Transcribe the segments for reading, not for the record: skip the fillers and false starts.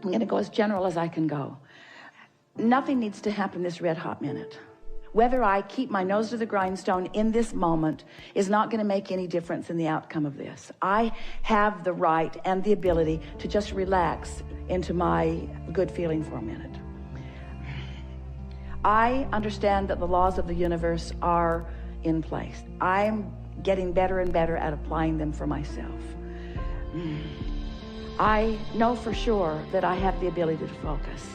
I'm going to go as general as I can go. Nothing needs to happen this red hot minute. Whether I keep my nose to the grindstone in this moment is not going to make any difference in the outcome of this. I have the right and the ability to just relax into my good feeling for a minute. I understand that the laws of the universe are in place. I'm getting better and better at applying them for myself. I know for sure that I have the ability to focus,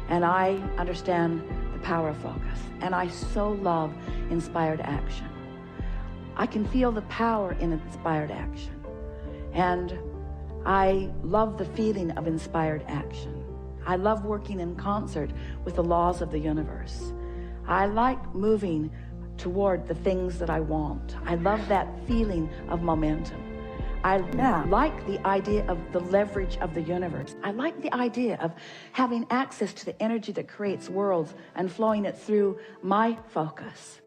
and I understand the power of focus, and I so love inspired action. I can feel the power in inspired action, and I love the feeling of inspired action. I love working in concert with the laws of the universe. I like moving toward the things that I want. I love that feeling of momentum. I like the idea of the leverage of the universe. I like the idea of having access to the energy that creates worlds and flowing it through my focus.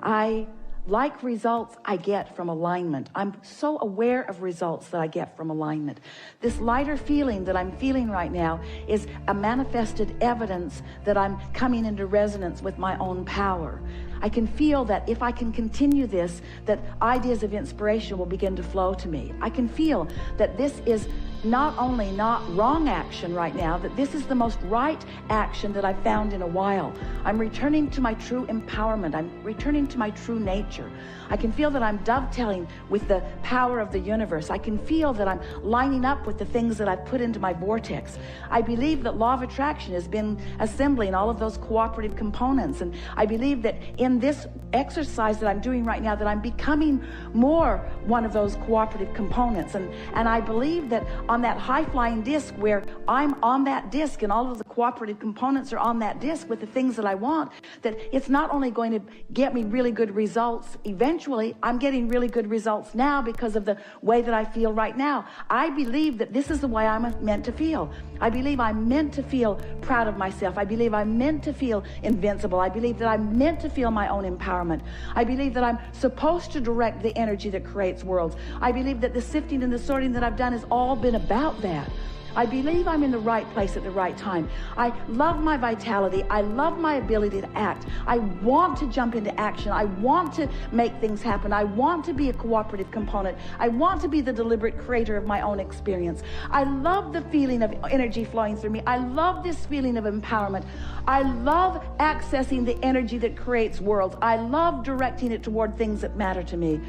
I like results I get from alignment. I'm so aware of results that I get from alignment. This lighter feeling that I'm feeling right now is a manifested evidence that I'm coming into resonance with my own power. I can feel that if I can continue this, that ideas of inspiration will begin to flow to me. I can feel that this is not only not wrong action right now, that this is the most right action that I've found in a while. I'm returning to my true empowerment. I'm returning to my true nature. I can feel that I'm dovetailing with the power of the universe. I can feel that I'm lining up with the things that I've put into my vortex. I believe that law of attraction has been assembling all of those cooperative components, and I believe that in this exercise that I'm doing right now, that I'm becoming more one of those cooperative components, and I believe that on that high-flying disc where I'm on that disc and all of the cooperative components are on that disc with the things that I want, that it's not only going to get me really good results eventually, I'm getting really good results now because of the way that I feel right now. I believe that this is the way I'm meant to feel. I believe I'm meant to feel proud of myself. I believe I'm meant to feel invincible. I believe that I'm meant to feel my own empowerment. I believe that I'm supposed to direct the energy that creates worlds. I believe that the sifting and the sorting that I've done has all been about that. I believe I'm in the right place at the right time. I love my vitality. I love my ability to act. I want to jump into action. I want to make things happen. I want to be a cooperative component. I want to be the deliberate creator of my own experience. I love the feeling of energy flowing through me. I love this feeling of empowerment. I love accessing the energy that creates worlds. I love directing it toward things that matter to me.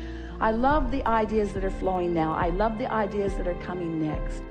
I love the ideas that are flowing now. I love the ideas that are coming next.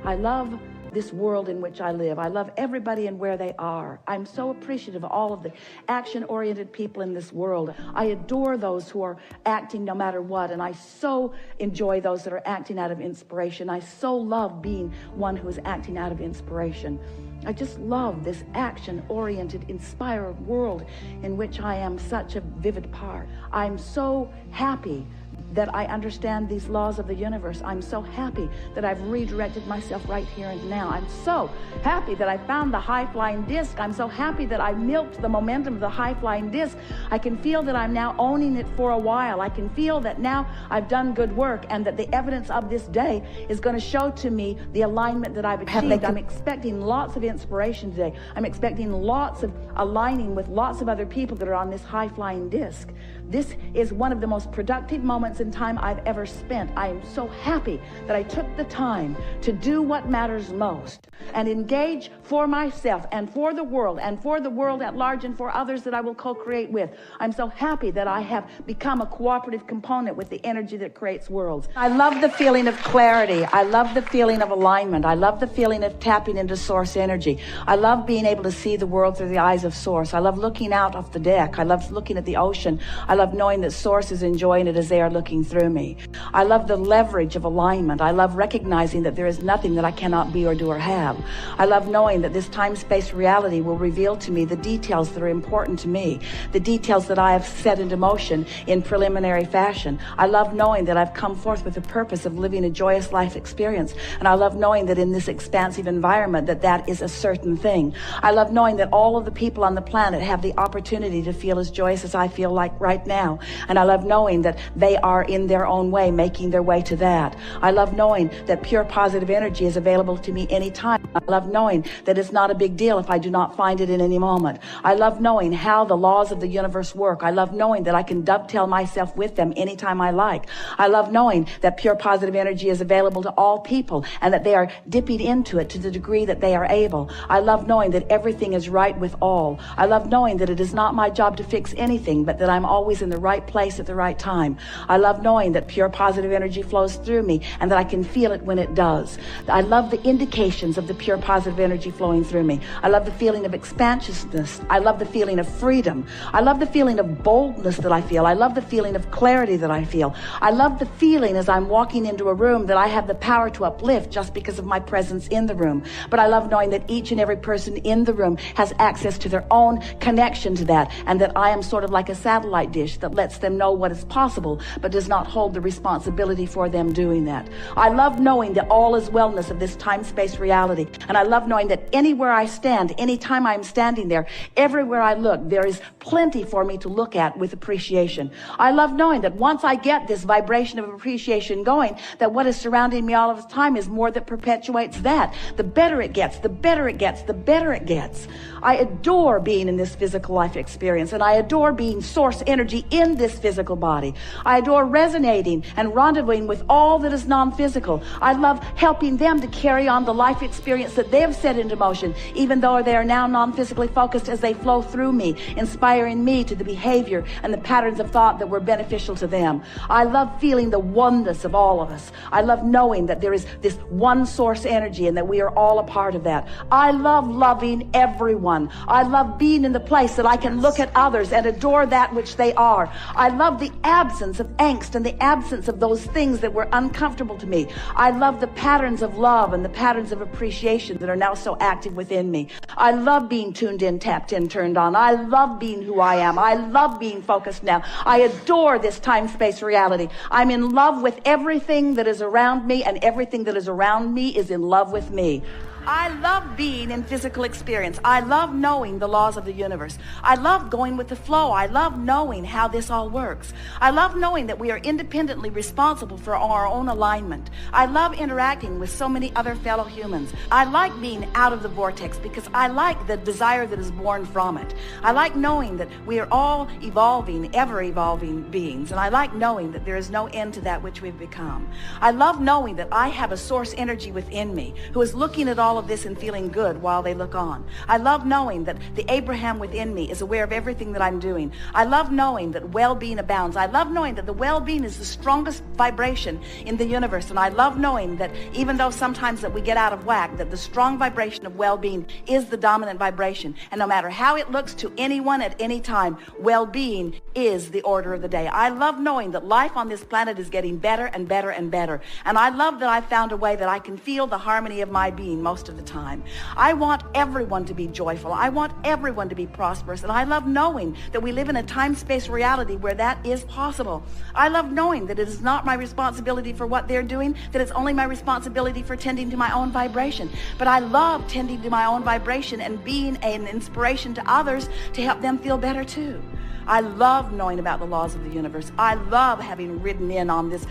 I love this world in which I live. I love everybody and where they are. I'm so appreciative of all of the action-oriented people in this world. I adore those who are acting no matter what, and I so enjoy those that are acting out of inspiration. I so love being one who is acting out of inspiration. I just love this action-oriented, inspired world in which I am such a vivid part. I'm so happy that I understand these laws of the universe. I'm so happy that I've redirected myself right here and now. I'm so happy that I found the high-flying disc. I'm so happy that I milked the momentum of the high-flying disc. I can feel that I'm now owning it for a while. I can feel that now I've done good work, and that the evidence of this day is going to show to me the alignment that I've achieved. I'm expecting lots of inspiration today. I'm expecting lots of aligning with lots of other people that are on this high-flying disc. This is one of the most productive moments in time I've ever spent. I am so happy that I took the time to do what matters most and engage for myself and for the world at large and for others that I will co-create with. I'm so happy that I have become a cooperative component with the energy that creates worlds. I love the feeling of clarity. I love the feeling of alignment. I love the feeling of tapping into source energy. I love being able to see the world through the eyes of source. I love looking out off the deck. I love looking at the ocean. I love knowing that source is enjoying it as they are looking through me. I love the leverage of alignment. I love recognizing that there is nothing that I cannot be or do or have. I love knowing that this time-space reality will reveal to me the details that are important to me, the details that I have set into motion in preliminary fashion. I love knowing that I've come forth with the purpose of living a joyous life experience, and I love knowing that in this expansive environment that is a certain thing. I love knowing that all of the people on the planet have the opportunity to feel as joyous as I feel like right right now. And I love knowing that they are in their own way making their way to that. I love knowing that pure positive energy is available to me anytime. I love knowing that it's not a big deal if I do not find it in any moment. I love knowing how the laws of the universe work. I love knowing that I can dovetail myself with them anytime I like. I love knowing that pure positive energy is available to all people and that they are dipping into it to the degree that they are able. I love knowing that everything is right with all. I love knowing that it is not my job to fix anything, but that I'm always in the right place at the right time. I love knowing that pure positive energy flows through me and that I can feel it when it does. I love the indications of the pure positive energy flowing through me. I love the feeling of expansiveness. I love the feeling of freedom. I love the feeling of boldness that I feel. I love the feeling of clarity that I feel. I love the feeling as I'm walking into a room that I have the power to uplift just because of my presence in the room. But I love knowing that each and every person in the room has access to their own connection to that, and that I am sort of like a satellite dish that lets them know what is possible, but does not hold the responsibility for them doing that. I love knowing the all is wellness of this time-space reality. And I love knowing that anywhere I stand, anytime I'm standing there, everywhere I look, there is plenty for me to look at with appreciation. I love knowing that once I get this vibration of appreciation going, that what is surrounding me all of the time is more that perpetuates that. The better it gets, the better it gets, the better it gets. I adore being in this physical life experience, and I adore being source energy in this physical body. I adore resonating and rendezvousing with all that is non-physical. I love helping them to carry on the life experience that they have set into motion, even though they are now non-physically focused, as they flow through me, inspiring me to the behavior and the patterns of thought that were beneficial to them. I love feeling the oneness of all of us. I love knowing that there is this one source energy and that we are all a part of that. I love loving everyone. I love being in the place that I can look at others and adore that which they are. I love the absence of angst and the absence of those things that were uncomfortable to me. I love the patterns of love and the patterns of appreciation that are now so active within me. I love being tuned in, tapped in, turned on. I love being who I am. I love being focused now. I adore this time-space reality. I'm in love with everything that is around me, and everything that is around me is in love with me. I love being in physical experience. I love knowing the laws of the universe. I love going with the flow. I love knowing how this all works. I love knowing that we are independently responsible for our own alignment. I love interacting with so many other fellow humans. I like being out of the vortex because I like the desire that is born from it. I like knowing that we are all evolving, ever-evolving beings, and I like knowing that there is no end to that which we've become. I love knowing that I have a source energy within me who is looking at all of this and feeling good while they look on. I love knowing that the Abraham within me is aware of everything that I'm doing. I love knowing that well-being abounds. I love knowing that the well-being is the strongest vibration in the universe. And I love knowing that even though sometimes that we get out of whack, that the strong vibration of well-being is the dominant vibration. And no matter how it looks to anyone at any time, well-being is the order of the day. I love knowing that life on this planet is getting better and better and better. And I love that I found a way that I can feel the harmony of my being most of the time. I want everyone to be joyful. I want everyone to be prosperous. And I love knowing that we live in a time-space reality where that is possible. I love knowing that it is not my responsibility for what they're doing, that it's only my responsibility for tending to my own vibration. But I love tending to my own vibration and being an inspiration to others to help them feel better too. I love knowing about the laws of the universe. I love having ridden in on this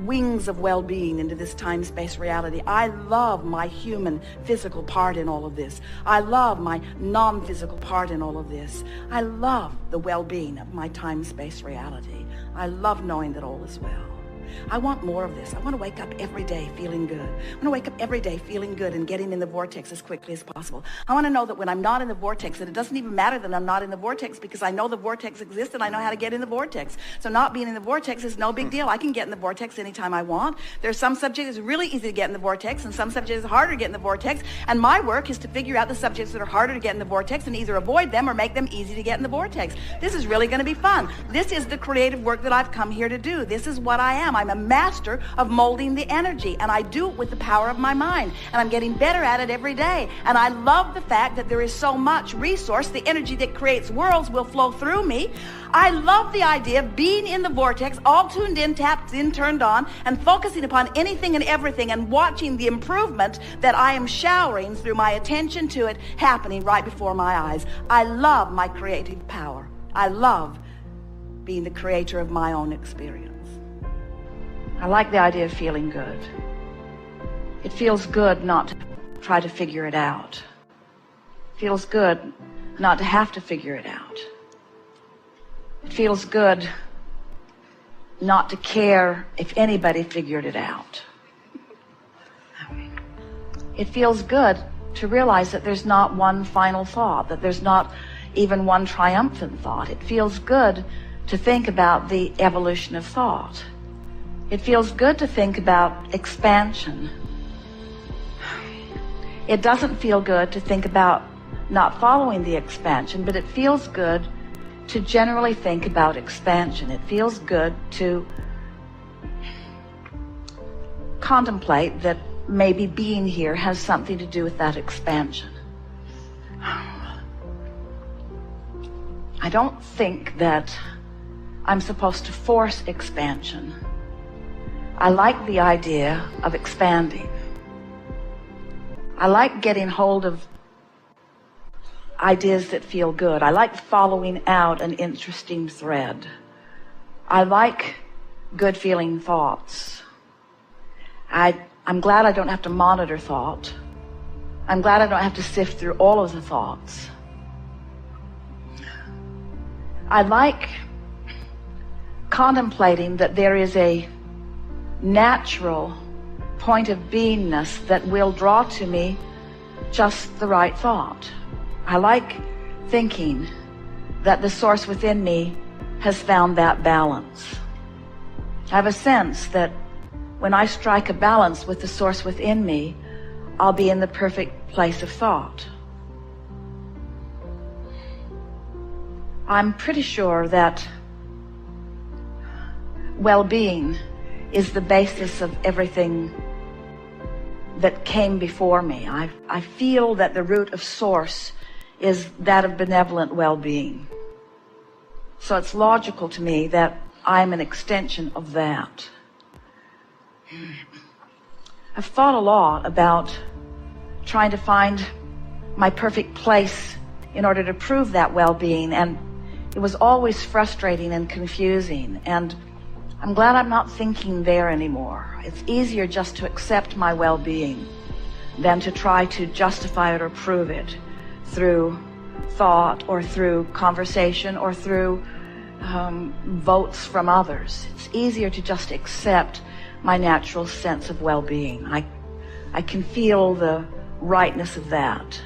wings of well-being into this time-space reality. I love my human physical part in all of this. I love my non-physical part in all of this. I love the well-being of my time-space reality. I love knowing that all is well. I want more of this. I want to wake up every day feeling good. I want to wake up every day feeling good and getting in the vortex as quickly as possible. I want to know that when I'm not in the vortex, that it doesn't even matter that I'm not in the vortex, because I know the vortex exists and I know how to get in the vortex. So not being in the vortex is no big deal. I can get in the vortex anytime I want. There's some subjects it's really easy to get in the vortex, and some subjects it's harder to get in the vortex. And my work is to figure out the subjects that are harder to get in the vortex and either avoid them or make them easy to get in the vortex. This is really going to be fun. This is the creative work that I've come here to do. This is what I am. I'm a master of molding the energy, and I do it with the power of my mind, and I'm getting better at it every day. And I love the fact that there is so much resource. The energy that creates worlds will flow through me. I love the idea of being in the vortex, all tuned in, tapped in, turned on, and focusing upon anything and everything and watching the improvement that I am showering through my attention to it happening right before my eyes. I love my creative power. I love being the creator of my own experience. I like the idea of feeling good. It feels good not to try to figure it out. It feels good not to have to figure it out. It feels good not to care if anybody figured it out. It feels good to realize that there's not one final thought, that there's not even one triumphant thought. It feels good to think about the evolution of thought. It feels good to think about expansion. It doesn't feel good to think about not following the expansion, but it feels good to generally think about expansion. It feels good to contemplate that maybe being here has something to do with that expansion. I don't think that I'm supposed to force expansion. I like the idea of expanding. I like getting hold of ideas that feel good. I like following out an interesting thread. I like good feeling thoughts. I'm glad I don't have to monitor thought. I'm glad I don't have to sift through all of the thoughts. I like contemplating that there is a natural point of beingness that will draw to me just the right thought. I like thinking that the source within me has found that balance. I have a sense that when I strike a balance with the source within me, I'll be in the perfect place of thought. I'm pretty sure that well-being is the basis of everything that came before me. I feel that the root of source is that of benevolent well-being. So it's logical to me that I'm an extension of that. I've thought a lot about trying to find my perfect place in order to prove that well-being, and it was always frustrating and confusing, and I'm glad I'm not thinking there anymore. It's easier just to accept my well-being than to try to justify it or prove it through thought or through conversation or through votes from others. It's easier to just accept my natural sense of well-being. I can feel the rightness of that.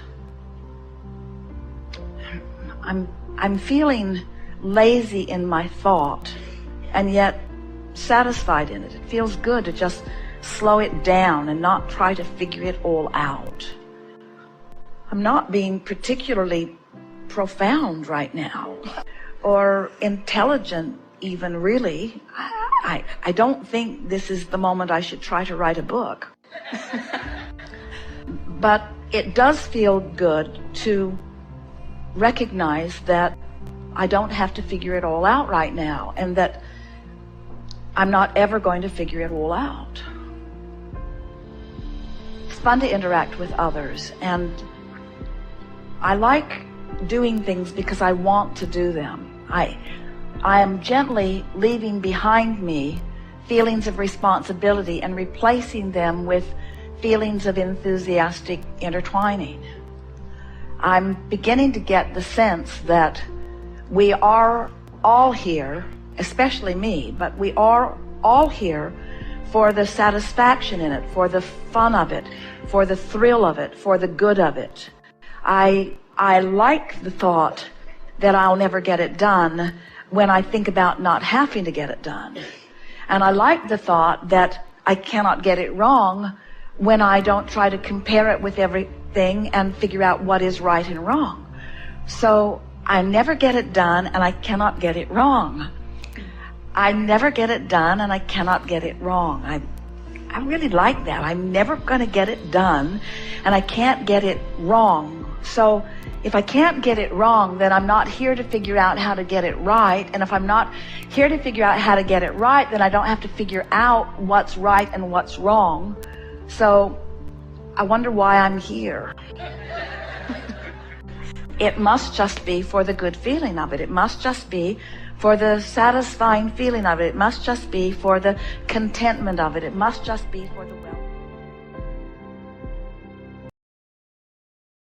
I'm feeling lazy in my thought and yet satisfied in it. It feels good to just slow it down and not try to figure it all out. I'm not being particularly profound right now or intelligent even, really. I don't think this is the moment I should try to write a book. But it does feel good to recognize that I don't have to figure it all out right now, and that I'm not ever going to figure it all out. It's fun to interact with others, and I like doing things because I want to do them. I am gently leaving behind me feelings of responsibility and replacing them with feelings of enthusiastic intertwining. I'm beginning to get the sense that we are all here, especially me, but we are all here for the satisfaction in it, for the fun of it, for the thrill of it, for the good of it. I like the thought that I'll never get it done when I think about not having to get it done. And I like the thought that I cannot get it wrong when I don't try to compare it with everything and figure out what is right and wrong. So I never get it done and I cannot get it wrong. I never get it done and I cannot get it wrong. I really like that. I'm never going to get it done and I can't get it wrong. So if I can't get it wrong, then I'm not here to figure out how to get it right. And if I'm not here to figure out how to get it right, then I don't have to figure out what's right and what's wrong. So I wonder why I'm here. It must just be for the good feeling of it. It must just be for the satisfying feeling of it. It must just be for the contentment of it. It must just be for the